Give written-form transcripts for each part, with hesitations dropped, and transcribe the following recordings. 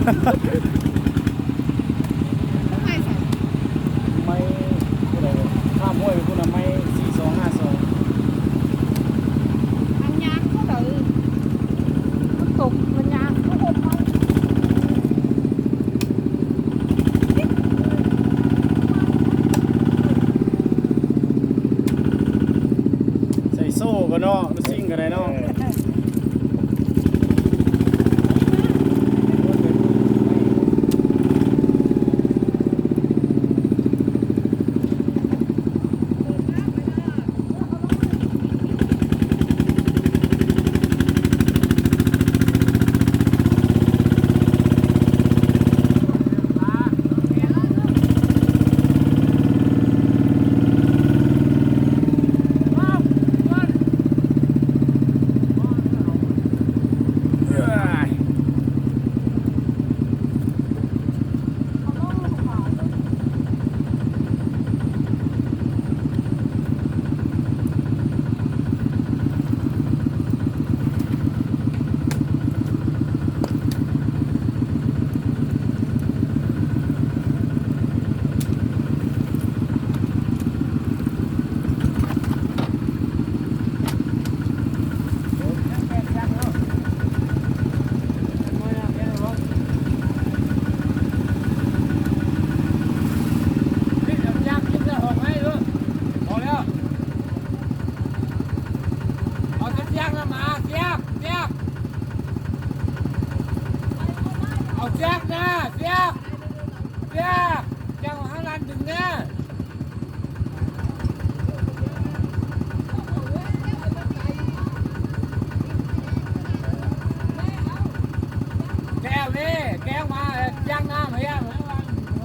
ไม่ใส่ไม่ผู้ใดข้ามห้วยไปพุ่นน่ะไม่4252ทางยางก็เด้อมันตกมันยางก็อบเอาใส่โซ่ก็เนาะมันซิ่งก็ได้เนาะ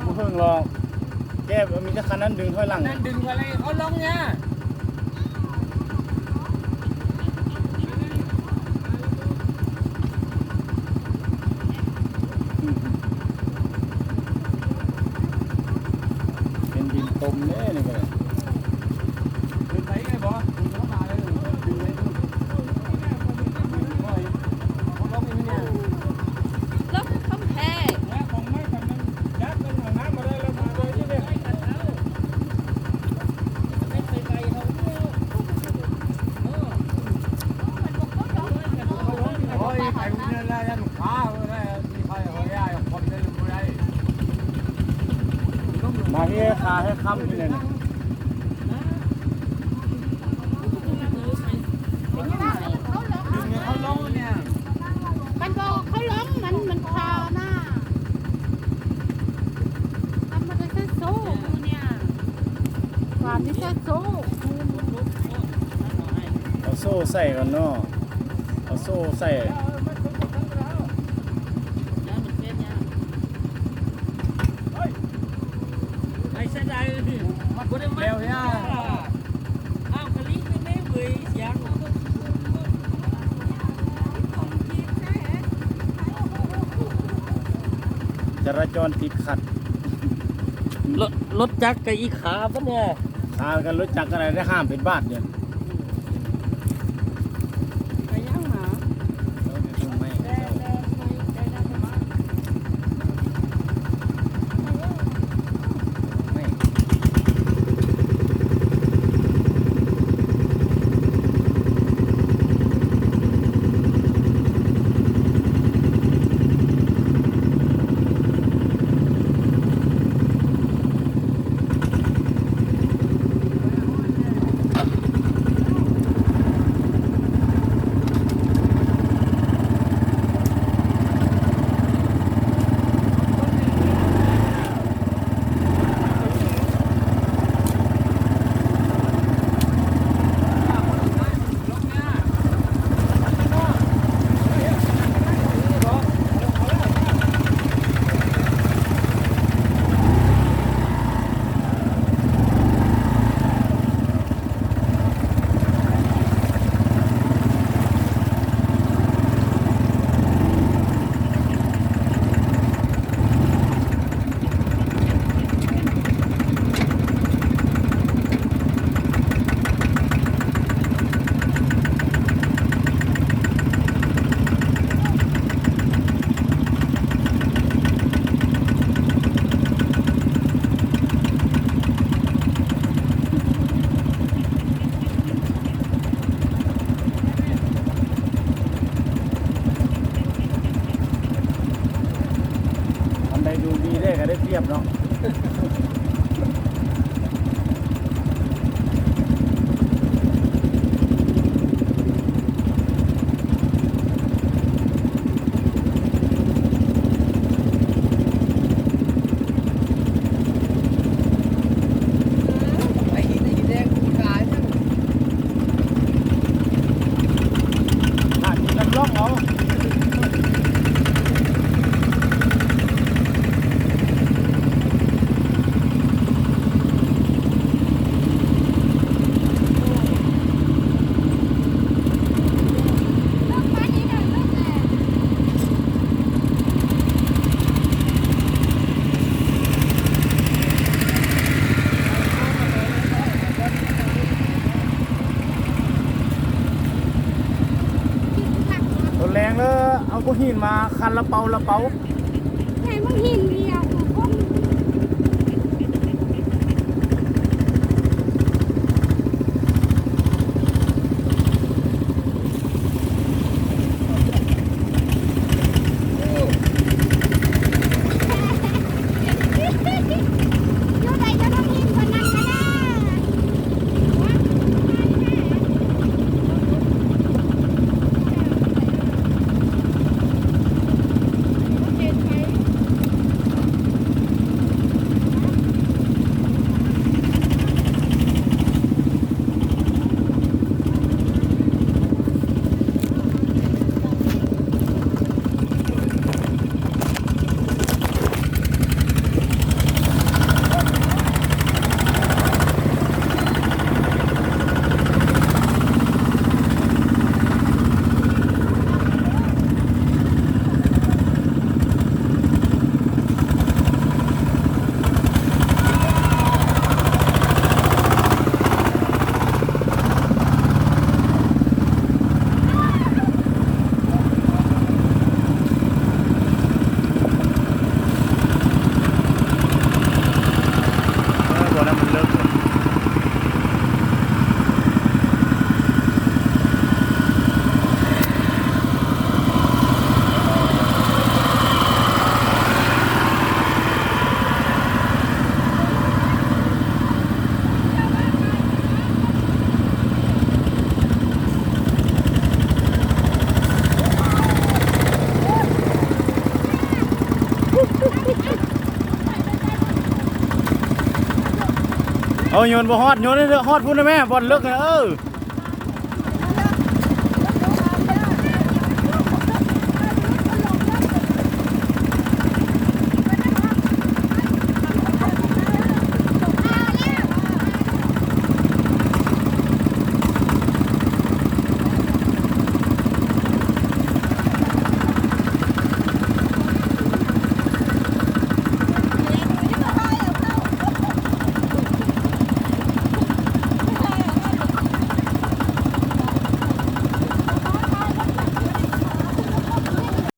บ่เพิ่งหรอกแก้มีแต่คันนั้นดึงถอยหลัง นั่นดึงอะไรเขาลงเนี่ย เป็นดินตมเด้นี่ก็เลย ดึงไปไงบอดึงเข้ามาเลยดึงเลยเขาลงนี่เนี่ย รถเขาแพ้ แล้วของไม่ทำมันยัดเป็นหัวน้ำมาเลยแล้วมาเลยที่เนี่ยไม่ไปไกลเขาโอ้ยไปคนเดียวแล้วยันขาเลยมีใครเขาได้คนเดียวอยู่ได้ มาที่คาให้ค่ำที่เลยนะ เขาลงเนี่ย มันบอกเขาล้มมันคาหน้าทำมันจะเส้นโซ่กูเนี่ยหวานที่เส้นโซ่ เอาโซ่ใส่ก่อนเนาะเอาโซ่ใส่ ไอ้เส้นใดนี่มันก็ได้เร็วเนี่ยอ้าวคลิกไม่เบื่อเสียง จราจรติดขัด รถจักรกับอีขาปะเนี่ย ทางกันรถจักรอะไรได้ห้ามเป็นบาทเนี่ย ไปย่างหมา ไม่ไม่ ก็ได้เปรียบเนาะไอ้หินแดงขายมัน หากันล่องเอาตัวแรงเลยเอาก้อนหินมาคันละเปาละเปา แค่มึงหินเดียวคง อยู่ไหนจะต้องหินคนนั้นก็ได้เห็นไหม บ่อนั้นมันเลิกเอาโยนบ่ฮอดโยนได้ฮอดพุ่นนะแม่บอลเลิกนะ